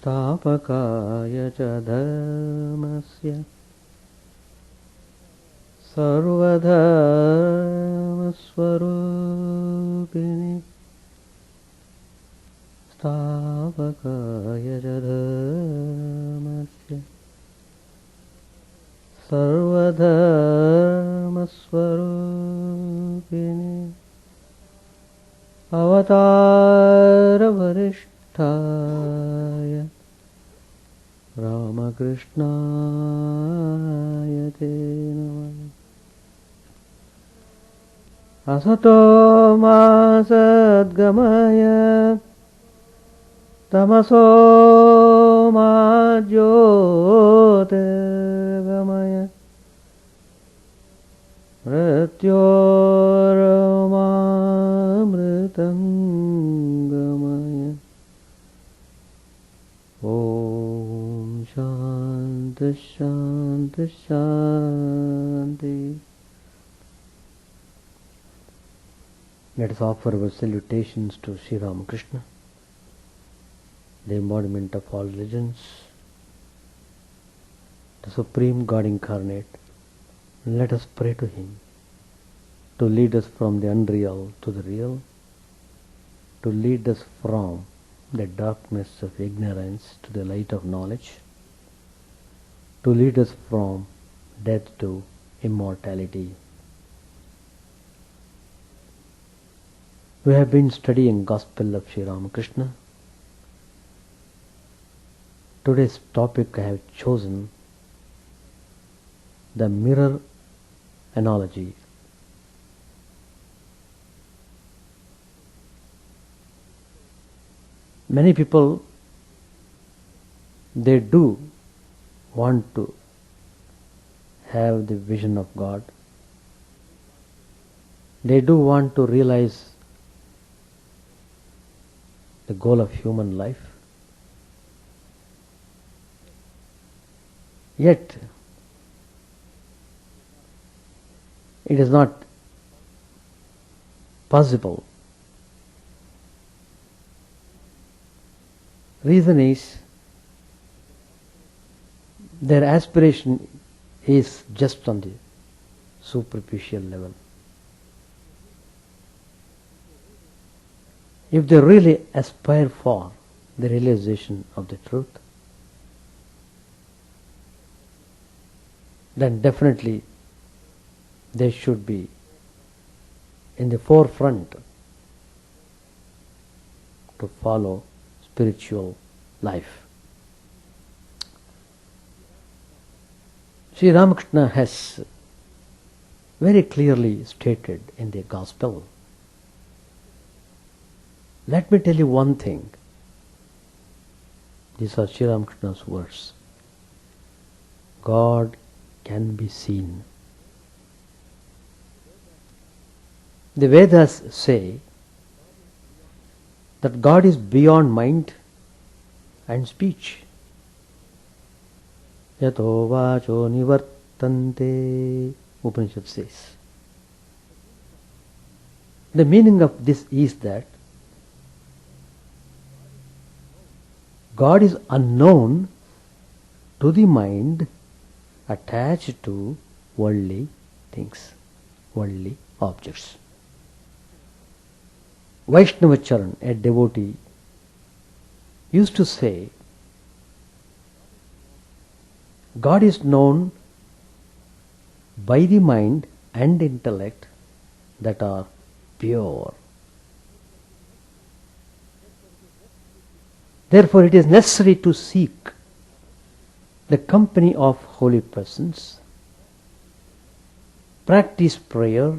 स्थापकाय च धर्मस्य सर्वधर्मस्वरूपिणे स्थापकाय च धर्मस्य सर्वधर्मस्वरूपिणे अवतारवरिष्ठाय रामकृष्णाय ते नमः। असतो मा सद्गमय तमसो मा ज्योतिर्गमय मृत्योर्मामृतं गमय। ॐ शान्ति शान्ति शान्ति। Let us offer our salutations to Sri Ramakrishna, the embodiment of all religions, the Supreme God Incarnate. Let us pray to Him to lead us from the unreal to the real, to lead us from the darkness of ignorance to the light of knowledge, to lead us from death to immortality. We have been studying Gospel of Sri Ramakrishna. Today's topic I have chosen the mirror analogy. Many people, they do want to have the vision of God. They do want to realize the goal of human life. Yet, it is not possible. Reason is, their aspiration is just on the superficial level. If they really aspire for the realization of the truth, then definitely they should be in the forefront to follow spiritual life. Sri Ramakrishna has very clearly stated in the Gospel. Let me tell you one thing. These are Sri Ramakrishna's words. God can be seen. The Vedas say that God is beyond mind and speech. Yato vacho nivartante, Upanishad says. The meaning of this is that God is unknown to the mind attached to worldly things, worldly objects. Vaishnavacharan, a devotee, used to say, God is known by the mind and intellect that are pure. Therefore, it is necessary to seek the company of holy persons, practice prayer,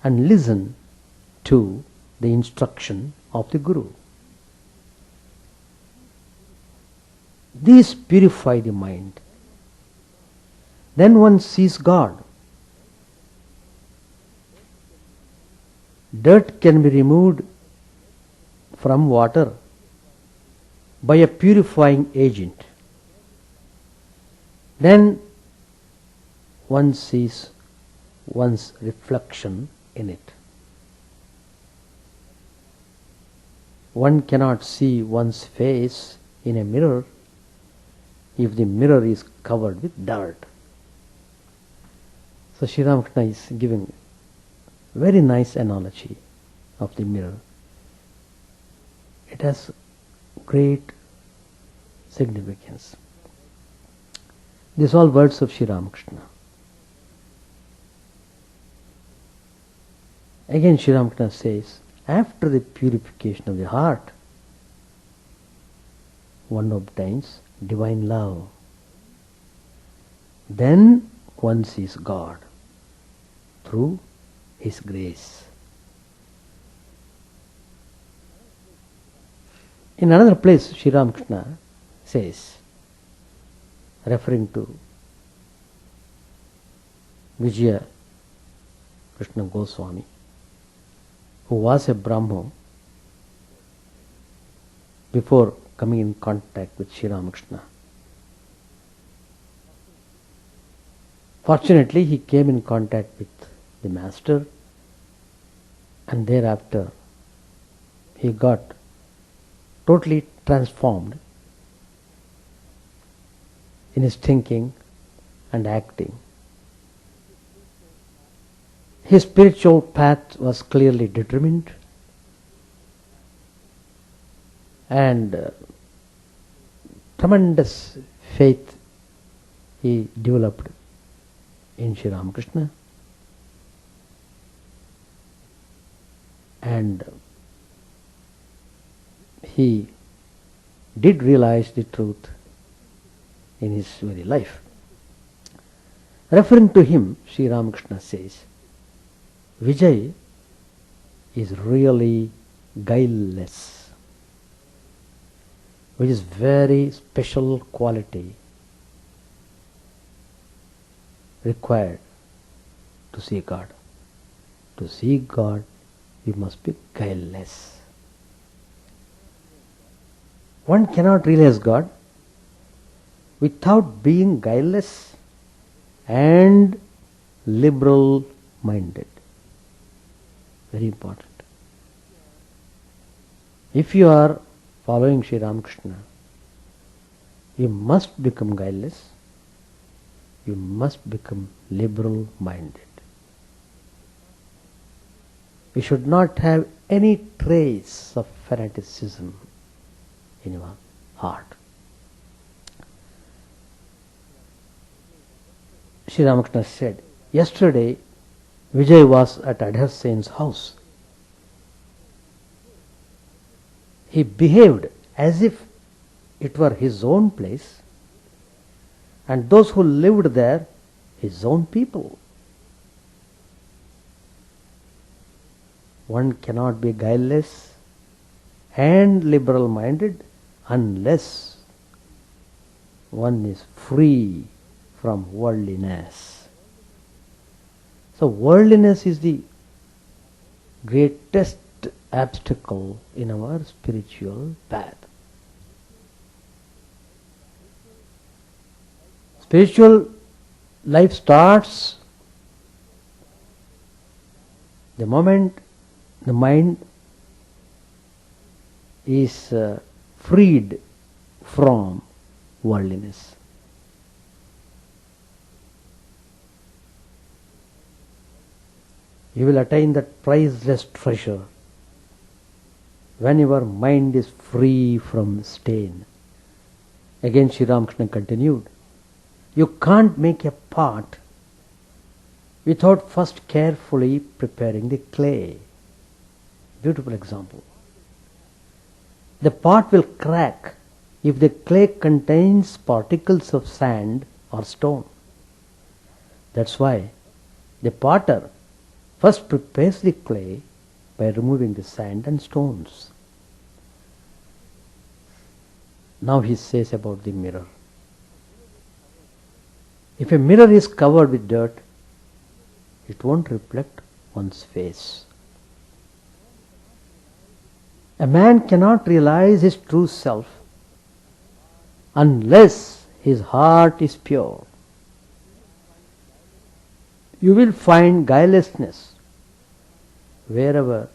and listen to the instruction of the Guru. These purify the mind. Then one sees God. Dirt can be removed from water by a purifying agent. Then one sees one's reflection in it. One cannot see one's face in a mirror if the mirror is covered with dirt. So Sri Ramakrishna is giving a very nice analogy of the mirror. It has great significance. These are all words of Sri Ramakrishna. Again Sri Ramakrishna says, after the purification of the heart, one obtains divine love. Then one sees God through His grace. In another place, Sri Ramakrishna says, referring to Vijaya Krishna Goswami, who was a Brahmo before coming in contact with Sri Ramakrishna. Fortunately, he came in contact with the Master, and thereafter he got totally transformed in his thinking and acting. His spiritual path was clearly determined, and tremendous faith he developed in Sri Ramakrishna, and he did realize the truth in his very life. Referring to him, Sri Ramakrishna says, Vijay is really guileless, which is very special quality required to see God. To see God, we must be guileless. One cannot realize God without being guileless and liberal minded. Very important. If you are following Sri Ramakrishna, you must become guileless, you must become liberal minded. You should not have any trace of fanaticism in your heart. Sri Ramakrishna said, yesterday Vijay was at Adhar Sen's house. He behaved as if it were his own place, and those who lived there, his own people. One cannot be guileless and liberal minded unless one is free from worldliness. So worldliness is the greatest obstacle in our spiritual path. Spiritual life starts the moment the mind is freed from worldliness. You will attain that priceless treasure when your mind is free from stain. Again Sri Ramakrishna continued, you can't make a pot without first carefully preparing the clay. Beautiful example. The pot will crack if the clay contains particles of sand or stone. That's why the potter first prepares the clay by removing the sand and stones. Now he says about the mirror. If a mirror is covered with dirt, it won't reflect one's face. A man cannot realize his true self unless his heart is pure. You will find guilelessness wherever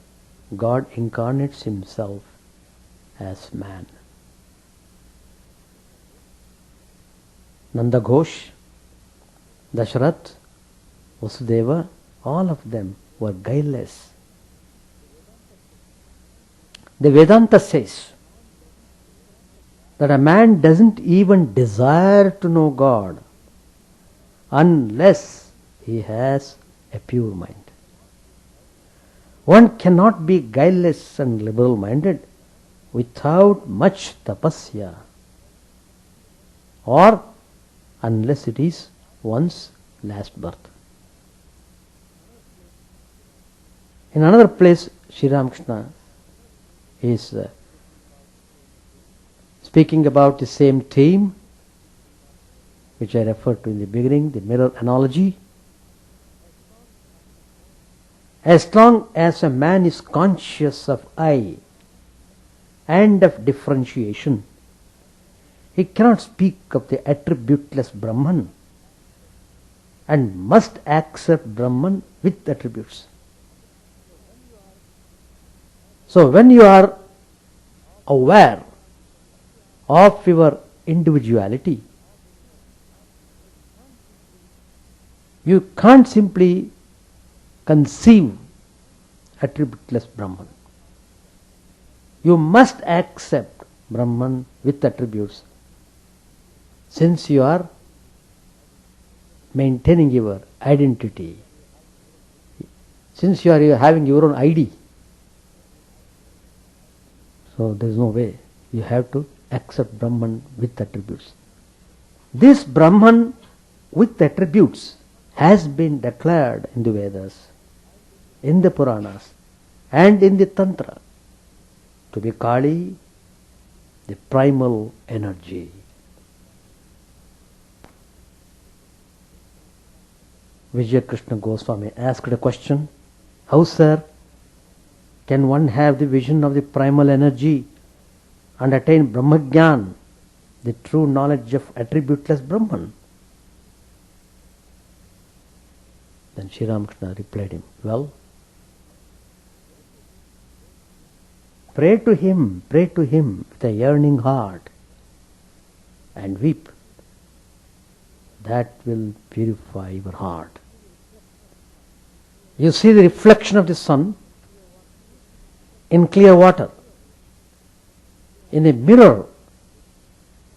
God incarnates Himself as man. Nanda Ghosh, Dasharath, Vasudeva, all of them were guileless. The Vedanta says that a man doesn't even desire to know God unless he has a pure mind. One cannot be guileless and liberal-minded without much tapasya, or unless it is one's last birth. In another place, Sri Ramakrishna is speaking about the same theme which I referred to in the beginning, the mirror analogy. As long as a man is conscious of I and of differentiation, he cannot speak of the attributeless Brahman and must accept Brahman with attributes. So when you are aware of your individuality, you can't simply conceive attributeless Brahman. You must accept Brahman with attributes, since you are maintaining your identity, since you are having your own ID. So there is no way. You have to accept Brahman with attributes. This Brahman with attributes has been declared in the Vedas, in the Puranas, and in the Tantra to be Kali, the primal energy. Vijaya Krishna Goswami asked a question, how, sir, can one have the vision of the primal energy and attain Brahmagyan, the true knowledge of attributeless Brahman? Then Sri Ramakrishna replied him, well, pray to him with a yearning heart and weep. That will purify your heart. You see the reflection of the sun in clear water, in a mirror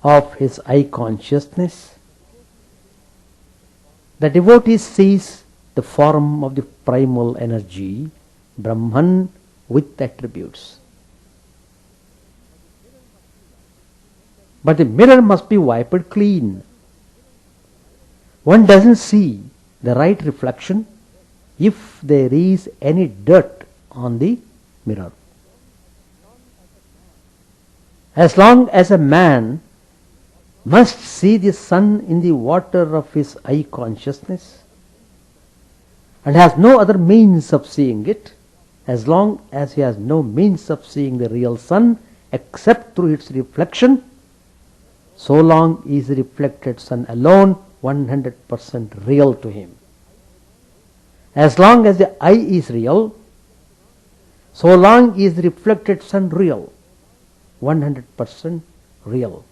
of his eye consciousness. The devotee sees the form of the primal energy, Brahman with attributes. But the mirror must be wiped clean. One doesn't see the right reflection if there is any dirt on the mirror. As long as a man must see the sun in the water of his eye consciousness and has no other means of seeing it, as long as he has no means of seeing the real sun except through its reflection, so long is the reflected sun alone 100% real to him. As long as the eye is real, so long is the reflected sun real, 100% real.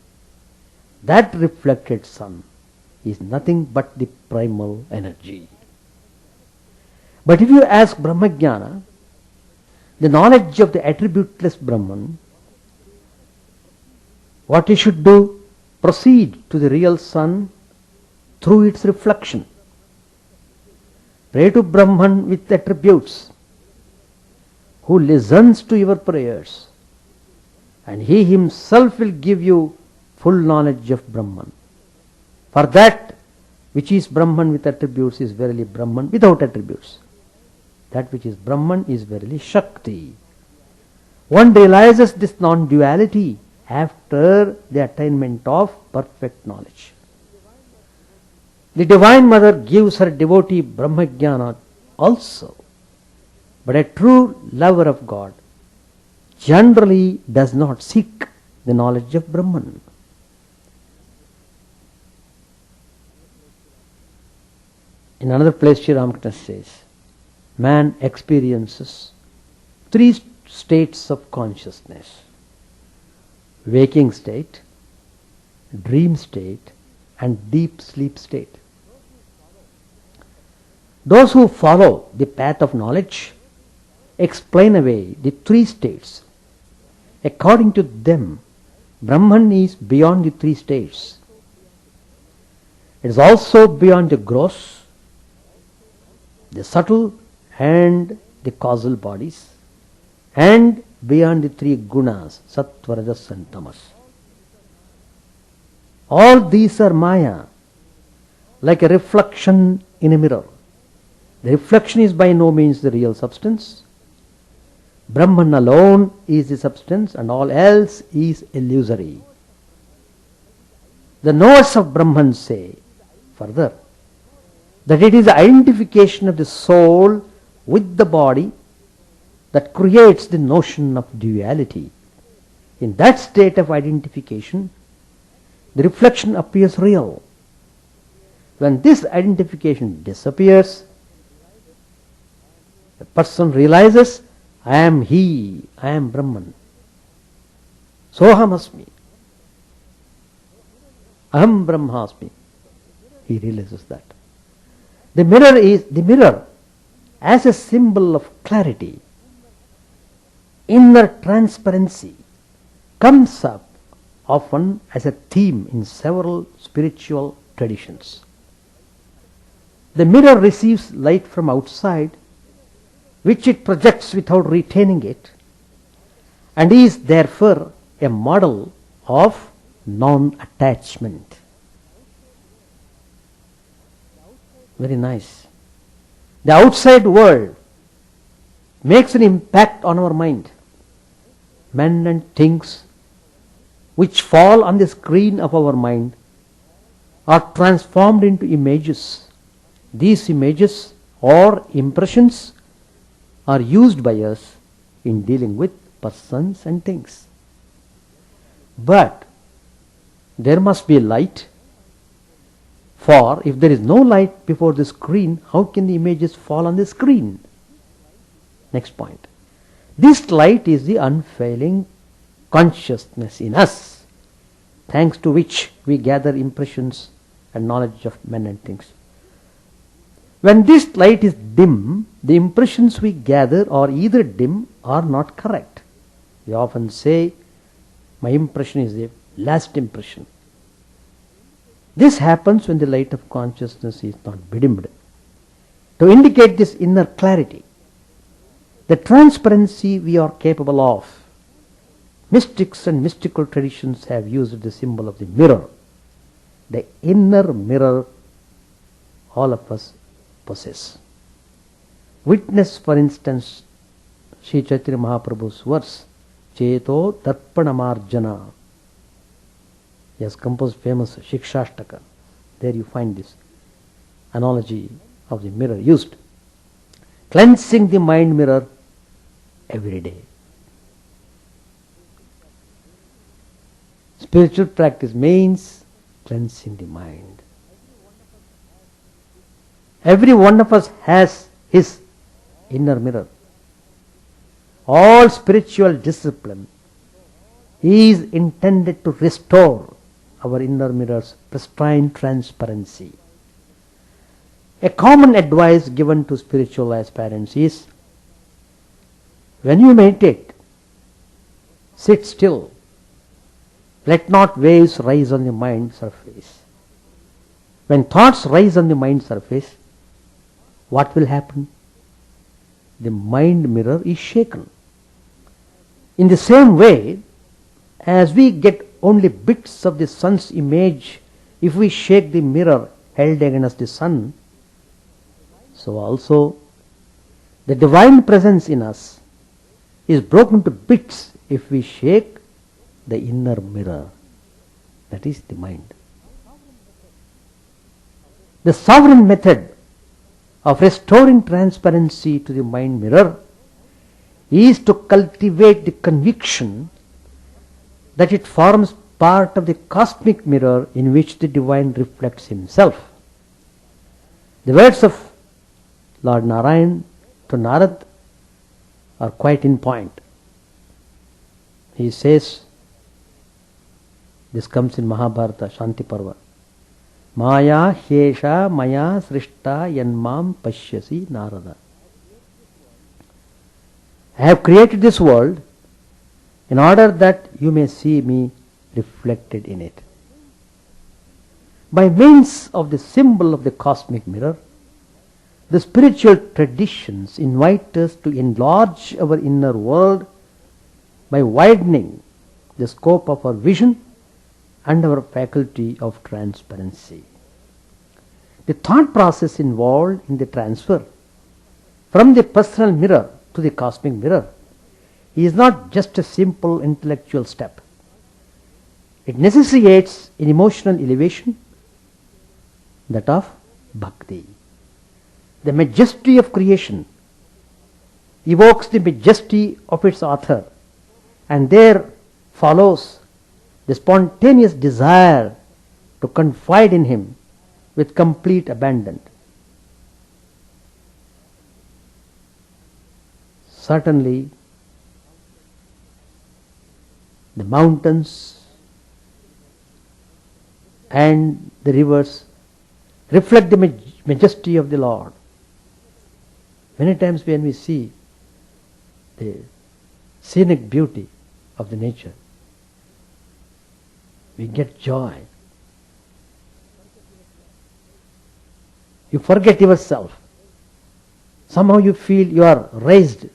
That reflected sun is nothing but the primal energy. But if you ask Brahmajnana, the knowledge of the attributeless Brahman, what he should do? Proceed to the real sun through its reflection. Pray to Brahman with attributes, who listens to your prayers, and he himself will give you full knowledge of Brahman. For that which is Brahman with attributes is verily Brahman without attributes. That which is Brahman is verily Shakti. One realizes this non-duality after the attainment of perfect knowledge. The Divine Mother gives her devotee Brahmajnana also. But a true lover of God generally does not seek the knowledge of Brahman. In another place, Sri Ramakrishna says, man experiences three states of consciousness. waking state, dream state, and deep sleep state. Those who follow the path of knowledge explain away the three states. According to them, Brahman is beyond the three states. It is also beyond the gross, the subtle, and the causal bodies, and beyond the three gunas, sattva, rajas, and tamas. All these are maya, like a reflection in a mirror. The reflection is by no means the real substance. Brahman alone is the substance, and all else is illusory. The knowers of Brahman say further that it is the identification of the soul with the body that creates the notion of duality. In that state of identification, the reflection appears real. When this identification disappears, the person realizes, I am he, I am Brahman. Soham asmi. Aham Brahmasmi. He realizes that. The mirror as a symbol of clarity, inner transparency, comes up often as a theme in several spiritual traditions. The mirror receives light from outside, which it projects without retaining it, and is therefore a model of non-attachment. Very nice. The outside world makes an impact on our mind. Men and things which fall on the screen of our mind are transformed into images. These images or impressions are used by us in dealing with persons and things. But there must be light, for if there is no light before the screen, how can the images fall on the screen? Next point. This light is the unfailing consciousness in us, thanks to which we gather impressions and knowledge of men and things. When this light is dim, the impressions we gather are either dim or not correct. We often say, my impression is the last impression. This happens when the light of consciousness is not bedimmed. To indicate this inner clarity, the transparency we are capable of, mystics and mystical traditions have used the symbol of the mirror, the inner mirror all of us possess. Witness, for instance, Sri Chaitanya Mahaprabhu's verse, Cheto Darpanamarjana. He has composed famous Shikshashtaka. There you find this analogy of the mirror used. Cleansing the mind mirror every day. Spiritual practice means cleansing the mind. Every one of us has his inner mirror. All spiritual discipline is intended to restore our inner mirror's pristine transparency. A common advice given to spiritual aspirants is, when you meditate, sit still. Let not waves rise on the mind surface. When thoughts rise on the mind surface, what will happen? The mind mirror is shaken. In the same way, as we get only bits of the sun's image if we shake the mirror held against the sun, so also the divine presence in us is broken to bits if we shake the inner mirror, that is the mind. The sovereign method of restoring transparency to the mind mirror is to cultivate the conviction that it forms part of the cosmic mirror in which the divine reflects himself. The words of Lord Narayan to Narad are quite in point. He says, This comes in Mahabharata, Shanti Parva. Maya Hesha Maya Srishta Yanmam Pashyasi Narada. I have created this world in order that you may see me reflected in it. By means of the symbol of the cosmic mirror, the spiritual traditions invite us to enlarge our inner world by widening the scope of our vision and our faculty of transparency. The thought process involved in the transfer from the personal mirror to the cosmic mirror is not just a simple intellectual step. It necessitates an emotional elevation, that of bhakti. The majesty of creation evokes the majesty of its author, and there follows the spontaneous desire to confide in him with complete abandon. Certainly, the mountains and the rivers reflect the majesty of the Lord. Many times when we see the scenic beauty of the nature, we get joy. You forget yourself. Somehow you feel you are raised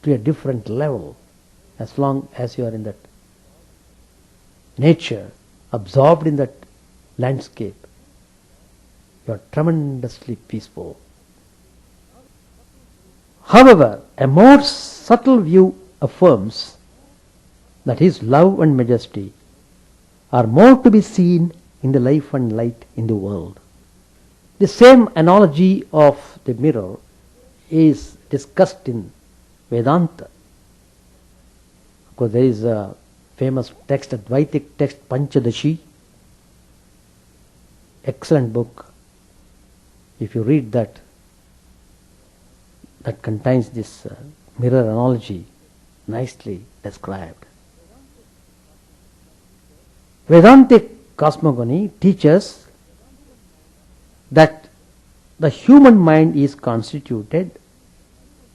to a different level as long as you are in that nature, absorbed in that landscape. You are tremendously peaceful. However, a more subtle view affirms that his love and majesty are more to be seen in the life and light in the world. The same analogy of the mirror is discussed in Vedanta. Of course, there is a famous text, Advaitic text, Panchadashi. Excellent book. If you read that, that contains this mirror analogy nicely described. Vedantic cosmogony teaches that the human mind is constituted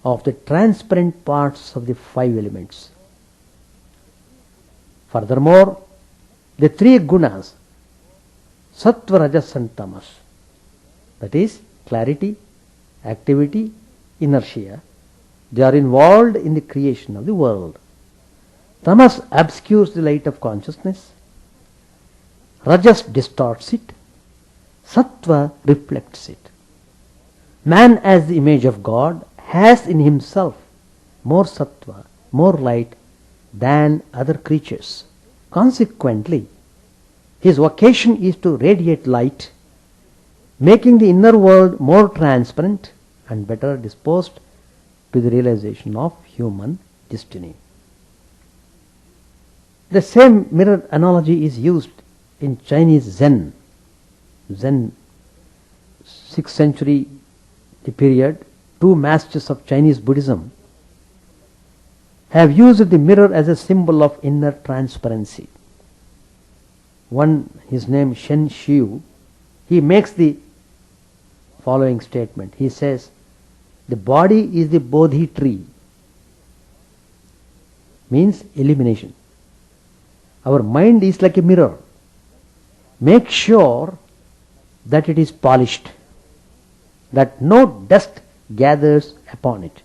of the transparent parts of the five elements. Furthermore, the three gunas, sattva, rajas and tamas, that is clarity, activity, inertia, they are involved in the creation of the world. Tamas obscures the light of consciousness, rajas distorts it, sattva reflects it. Man, as the image of God, has in himself more sattva, more light than other creatures. Consequently, his vocation is to radiate light, making the inner world more transparent and better disposed to the realization of human destiny. The same mirror analogy is used in Chinese Zen. Zen, 6th century period, two masters of Chinese Buddhism have used the mirror as a symbol of inner transparency. One, his name Shen Shiu, he makes the following statement. He says, the body is the Bodhi tree, means illumination. Our mind is like a mirror. Make sure that it is polished, that no dust gathers upon it.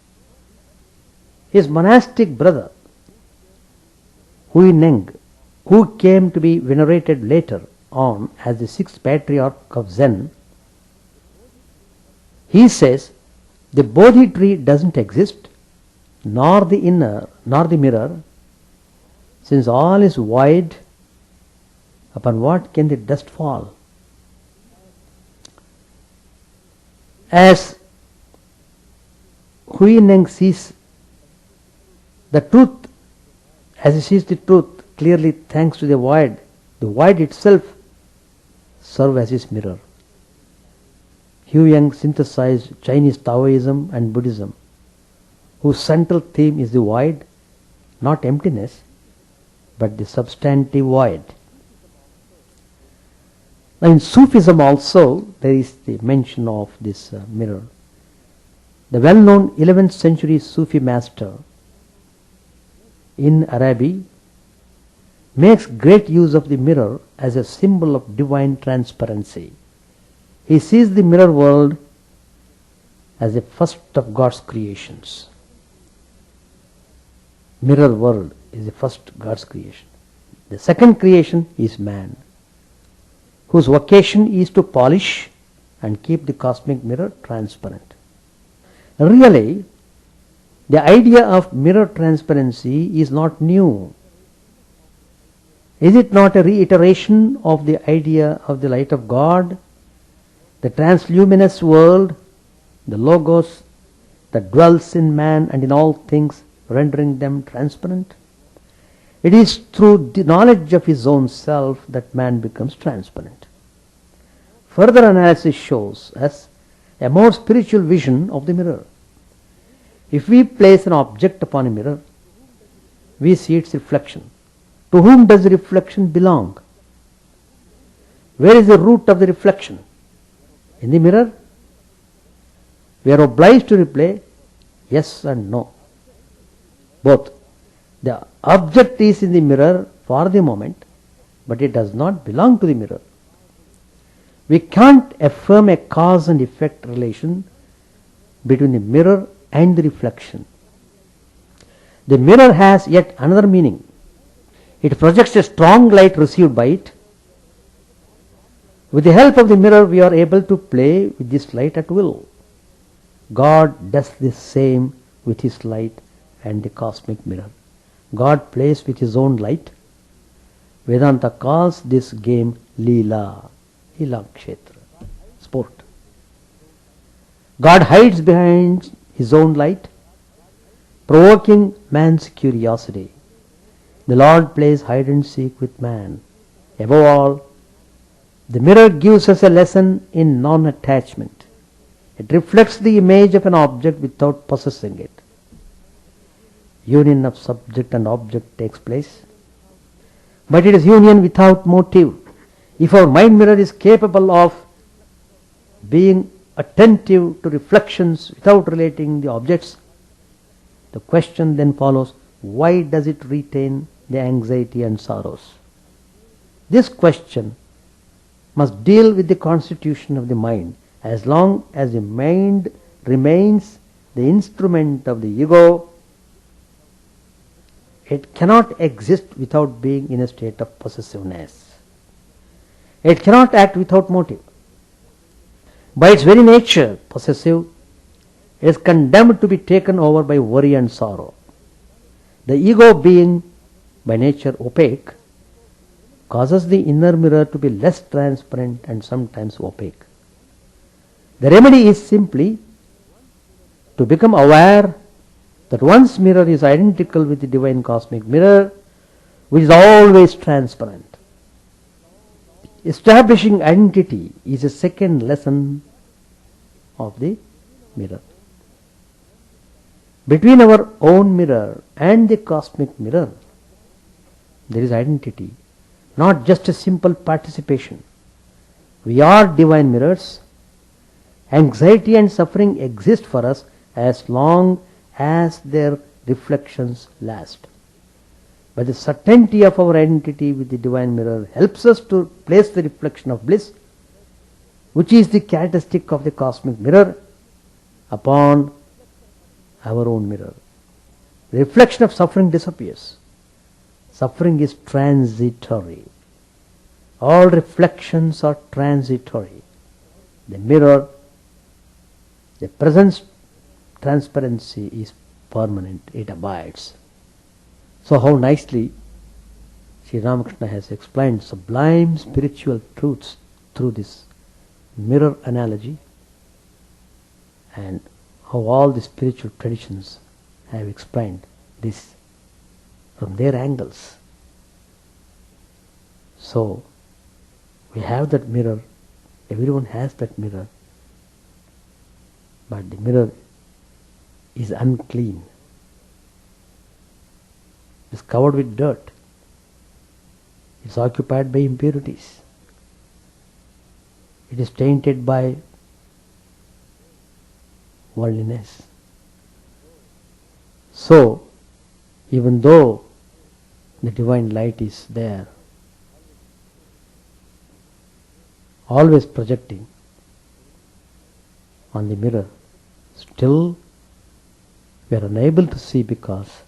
His monastic brother, Hui Neng, who came to be venerated later on as the sixth patriarch of Zen, he says, the Bodhi tree doesn't exist, nor the inner, nor the mirror. Since all is void, upon what can the dust fall? As Hui Neng sees the truth, as he sees the truth clearly thanks to the void itself serves as his mirror. Hu Yang synthesized Chinese Taoism and Buddhism, whose central theme is the void, not emptiness, but the substantive void. Now in Sufism also there is the mention of this mirror. The well-known 11th century Sufi master in Arabi makes great use of the mirror as a symbol of divine transparency. He sees the mirror world as the first of God's creations. Mirror world is the first God's creation. The second creation is man, whose vocation is to polish and keep the cosmic mirror transparent. Really, the idea of mirror transparency is not new. Is it not a reiteration of the idea of the light of God, the transluminous world, the Logos that dwells in man and in all things, rendering them transparent? It is through the knowledge of his own self that man becomes transparent. Further analysis shows us a more spiritual vision of the mirror. If we place an object upon a mirror, we see its reflection. To whom does the reflection belong? Where is the root of the reflection? In the mirror? We are obliged to reply yes and no. Both. The object is in the mirror for the moment, but it does not belong to the mirror. We can't affirm a cause and effect relation between the mirror and the reflection. The mirror has yet another meaning. It projects a strong light received by it. With the help of the mirror, we are able to play with this light at will. God does the same with his light and the cosmic mirror. God plays with his own light. Vedanta calls this game Leela, Kshetra, sport. God hides behind his own light, provoking man's curiosity. The Lord plays hide and seek with man. Above all, the mirror gives us a lesson in non-attachment. It reflects the image of an object without possessing it. Union of subject and object takes place, but it is union without motive. If our mind mirror is capable of being attentive to reflections without relating the objects, the question then follows, why does it retain the anxiety and sorrows? This question must deal with the constitution of the mind. As long as the mind remains the instrument of the ego, it cannot exist without being in a state of possessiveness. It cannot act without motive. By its very nature, possessive, it is condemned to be taken over by worry and sorrow. The ego, being by nature opaque, causes the inner mirror to be less transparent and sometimes opaque. The remedy is simply to become aware that one's mirror is identical with the divine cosmic mirror, which is always transparent. Establishing identity is a second lesson of the mirror. Between our own mirror and the cosmic mirror, there is identity, not just a simple participation. We are divine mirrors. Anxiety and suffering exist for us as long as their reflections last. But the certainty of our identity with the divine mirror helps us to place the reflection of bliss, which is the characteristic of the cosmic mirror, upon our own mirror. The reflection of suffering disappears. Suffering is transitory. All reflections are transitory. The mirror, the presence transparency is permanent, it abides. So how nicely Sri Ramakrishna has explained sublime spiritual truths through this mirror analogy, and how all the spiritual traditions have explained this from their angles. So we have that mirror, everyone has that mirror, but the mirror is unclean. It's covered with dirt. It's occupied by impurities. It is tainted by worldliness. So, even though the divine light is there, always projecting on the mirror, still we are unable to see because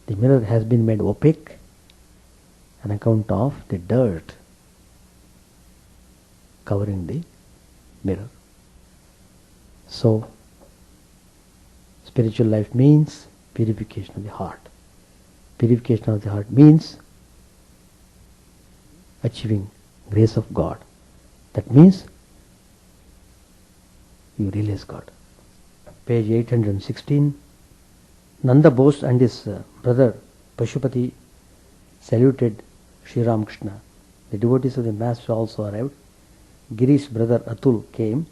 the mirror has been made opaque on account of the dirt covering the mirror. So, spiritual life means purification of the heart. Purification of the heart means achieving grace of God. That means you realize God. Page 816. Nanda Bose and his brother Pashupati saluted Sri Ramakrishna. The devotees of the Master also arrived. Girish's brother Atul came,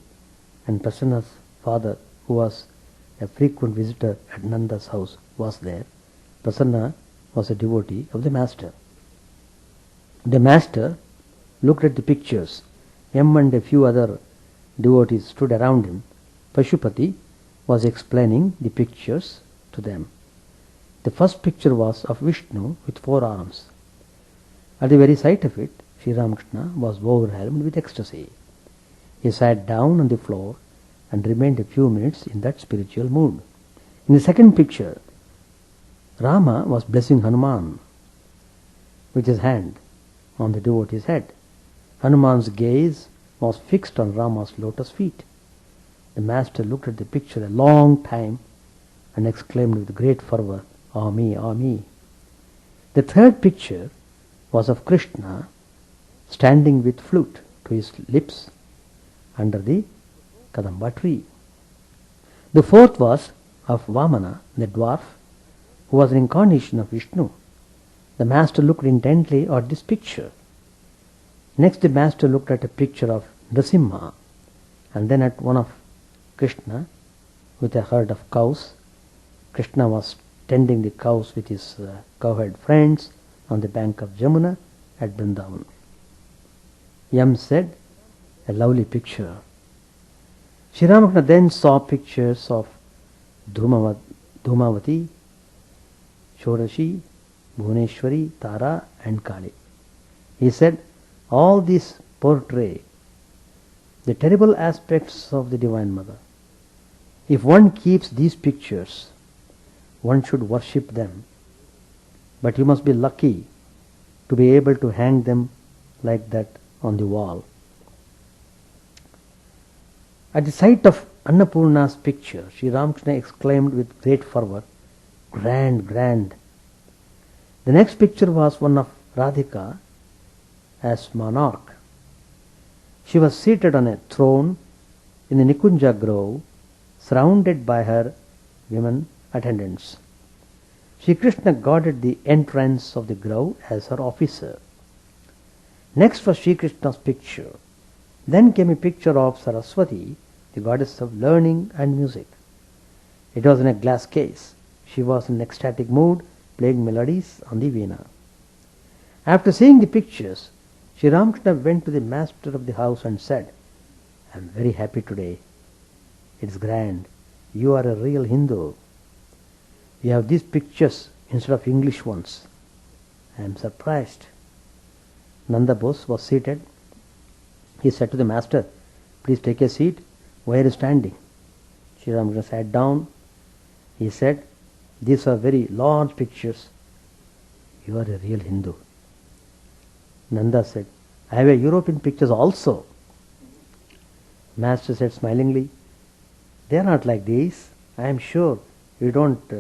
and Prasanna's father, who was a frequent visitor at Nanda's house, was there. Prasanna was a devotee of the Master. The Master looked at the pictures. M and a few other devotees stood around him. Pashupati was explaining the pictures to them. The first picture was of Vishnu with 4 arms. At the very sight of it, Sri Ramakrishna was overwhelmed with ecstasy. He sat down on the floor and remained a few minutes in that spiritual mood. In the second picture, Rama was blessing Hanuman with his hand on the devotee's head. Hanuman's gaze was fixed on Rama's lotus feet. The Master looked at the picture a long time and exclaimed with great fervor, "Ami, Ami." The third picture was of Krishna standing with flute to his lips under the Kadamba tree. The fourth was of Vamana, the dwarf, who was an incarnation of Vishnu. The Master looked intently at this picture. Next the Master looked at a picture of Nrasimha, and then at one of Krishna with a herd of cows. Krishna was tending the cows with his cowherd friends on the bank of Jamuna at Vrindavan. Yam said, "A lovely picture." Sri Ramakrishna then saw pictures of Dhumavati, Shodashi, Bhuneshwari, Tara and Kali. He said, all these portray the terrible aspects of the Divine Mother. If one keeps these pictures, one should worship them. But you must be lucky to be able to hang them like that on the wall. At the sight of Annapurna's picture, Sri Ramakrishna exclaimed with great fervor, "Grand, grand." The next picture was one of Radhika as monarch. She was seated on a throne in the Nikunja grove, surrounded by her women attendants. Sri Krishna guarded the entrance of the grove as her officer. Next was Sri Krishna's picture. Then came a picture of Saraswati, the goddess of learning and music. It was in a glass case. She was in ecstatic mood, playing melodies on the veena. After seeing the pictures, Sri Ramakrishna went to the master of the house and said, "I am very happy today. It is grand. You are a real Hindu. You have these pictures instead of English ones. I am surprised." Nanda Bose was seated. He said to the master, "Please take a seat. Why are you standing?" Sri Ramakrishna sat down. He said, "These are very large pictures. You are a real Hindu." Nanda said, "I have a European pictures also." Master said smilingly, "They are not like these. I am sure you don't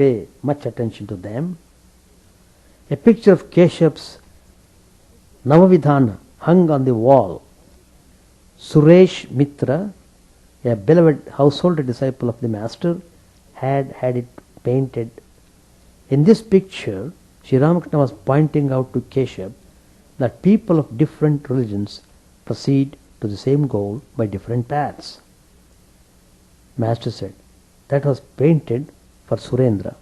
pay much attention to them." A picture of Keshav's Navavidhana hung on the wall. Suresh Mitra, a beloved household disciple of the Master, had it painted. In this picture, Sri Ramakrishna was pointing out to Keshav that people of different religions proceed to the same goal by different paths. Master said, "That was painted for Surendra."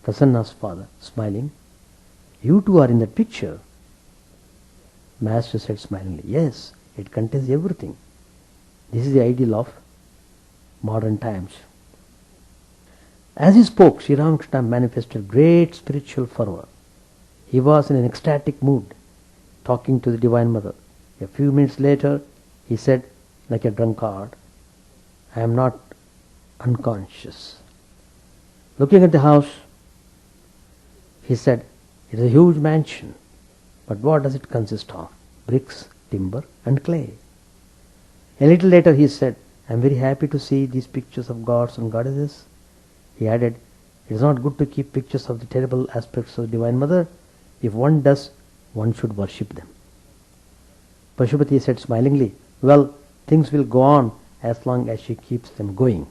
Prasanna's father, smiling, "You two are in that picture." Master said smilingly, "Yes, It contains everything. This is the ideal of modern times. As he spoke, Sri Ramakrishna manifested great spiritual fervor. He was in an ecstatic mood, talking to the Divine Mother. A few minutes later, he said, like a drunkard, I am not unconscious. Looking at the house, he said, it is a huge mansion, but what does it consist of? Bricks, timber and clay. A little later he said, I am very happy to see these pictures of gods and goddesses. He added, it is not good to keep pictures of the terrible aspects of the Divine Mother. If one does, one should worship them. Pashupati said smilingly, well, things will go on as long as she keeps them going.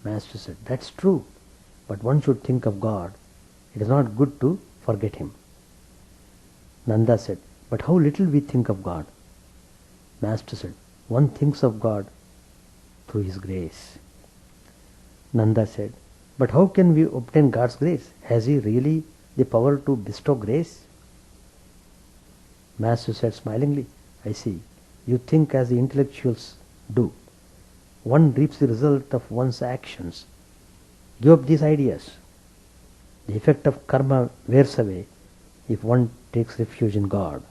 Master said, that's true, but one should think of God. It is not good to forget Him. Nanda said, but how little we think of God. Master said, one thinks of God through His grace. Nanda said, but how can we obtain God's grace? Has He really the power to bestow grace? Master said smilingly, I see, you think as the intellectuals do. One reaps the result of one's actions. Give up these ideas. The effect of karma wears away if one takes refuge in God.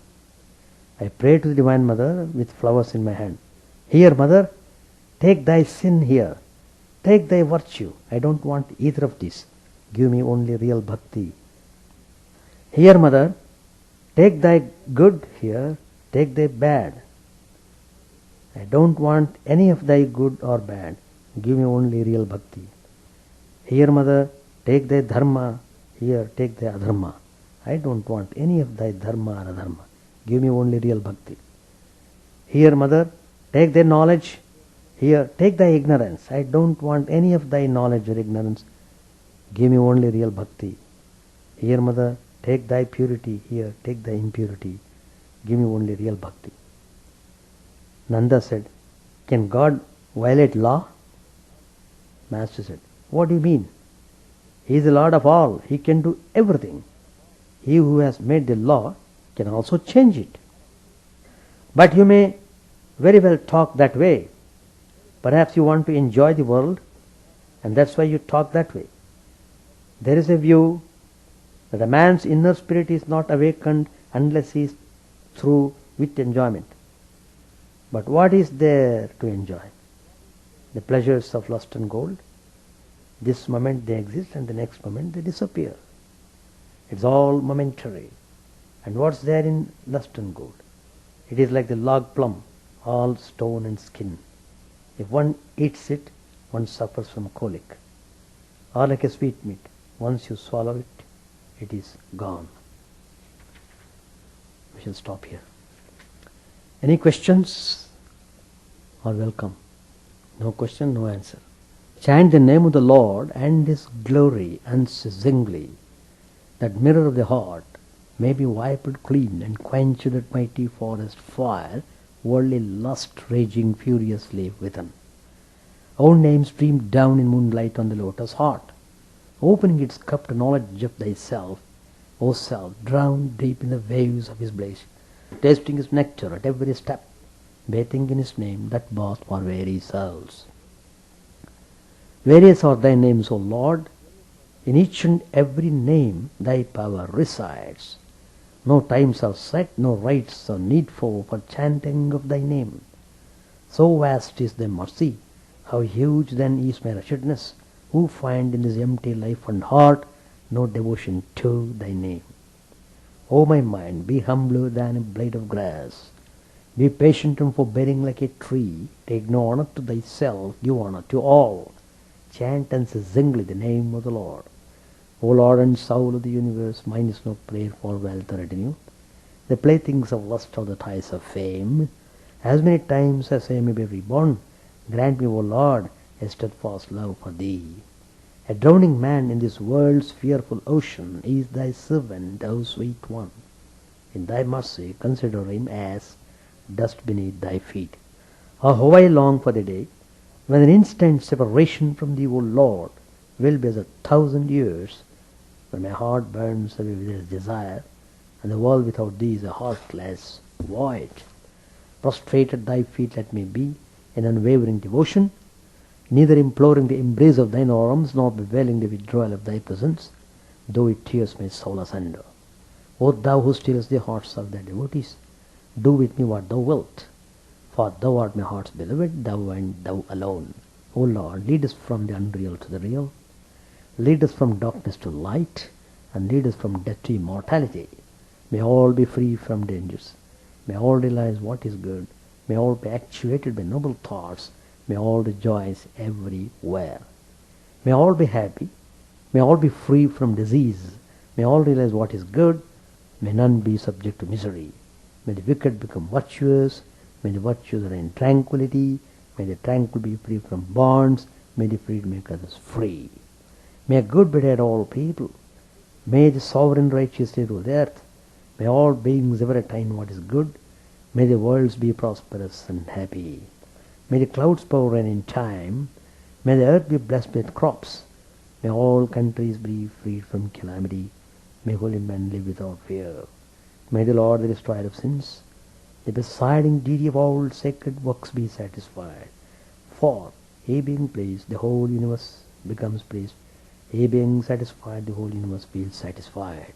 I pray to the Divine Mother with flowers in my hand. Here, Mother, take thy sin here. Take thy virtue. I don't want either of these. Give me only real bhakti. Here, Mother, take thy good here. Take thy bad. I don't want any of thy good or bad. Give me only real bhakti. Here, Mother, take thy dharma. Here, take thy adharma. I don't want any of thy dharma or adharma. Give me only real bhakti. Here, Mother, take thy knowledge. Here, take thy ignorance. I don't want any of thy knowledge or ignorance. Give me only real bhakti. Here, Mother, take thy purity. Here, take thy impurity. Give me only real bhakti. Nanda said, can God violate law? Master said, what do you mean? He is the Lord of all. He can do everything. He who has made the law can also change it. But you may very well talk that way. Perhaps you want to enjoy the world, and that's why you talk that way. There is a view that a man's inner spirit is not awakened unless he is through with enjoyment. But what is there to enjoy? The pleasures of lust and gold. This moment they exist and the next moment they disappear. It's all momentary. And what's there in lust and gold? It is like the log plum, all stone and skin. If one eats it, one suffers from colic. Or like a sweetmeat, once you swallow it, it is gone. We shall stop here. Any questions? Or welcome. No question, no answer. Chant the name of the Lord and His glory unceasingly, that mirror of the heart may be wiped clean and quench that mighty forest fire, worldly lust raging furiously within. Our name streamed down in moonlight on the lotus heart, opening its cup to knowledge of thyself, O self, drowned deep in the waves of His bliss, tasting His nectar at every step, bathing in His name that bath for weary souls. Various are thy names, O Lord. In each and every name thy power resides. No times are set, no rites are needful for chanting of thy name. So vast is thy mercy, how huge then is my wretchedness, who find in this empty life and heart no devotion to thy name. O my mind, be humbler than a blade of grass. Be patient and forbearing like a tree. Take no honor to thyself, give honor to all. Chant unceasingly the name of the Lord. O Lord and soul of the universe, mine is no prayer for wealth or retinue, the playthings of lust or the ties of fame. As many times as I may be reborn, grant me, O Lord, a steadfast love for thee. A drowning man in this world's fearful ocean is thy servant, O sweet one. In thy mercy consider him as dust beneath thy feet. Oh, how I long for the day when an instant separation from thee, O Lord, will be as 1,000 years, when my heart burns away with its desire, and the world without thee is a heartless void. Prostrate at thy feet let me be, in unwavering devotion, neither imploring the embrace of thine arms, nor bewailing the withdrawal of thy presence, though it tears my soul asunder. O thou who stillest the hearts of thy devotees, do with me what thou wilt. For thou art my heart's beloved, thou and thou alone. O Lord, lead us from the unreal to the real. Lead us from darkness to light, and lead us from death to immortality. May all be free from dangers. May all realize what is good. May all be actuated by noble thoughts. May all rejoice everywhere. May all be happy. May all be free from disease. May all realize what is good. May none be subject to misery. May the wicked become virtuous. May the virtuous reign in tranquility. May the tranquil be free from bonds. May the freed make others free. May good betide all people. May the sovereign righteously rule the earth. May all beings ever attain what is good. May the worlds be prosperous and happy. May the clouds pour rain in time. May the earth be blessed with crops. May all countries be freed from calamity. May holy men live without fear. May the Lord, the destroyer of sins, the presiding deity of all sacred works, be satisfied. For, he being pleased, the whole universe becomes pleased. He being satisfied, the whole universe feels satisfied.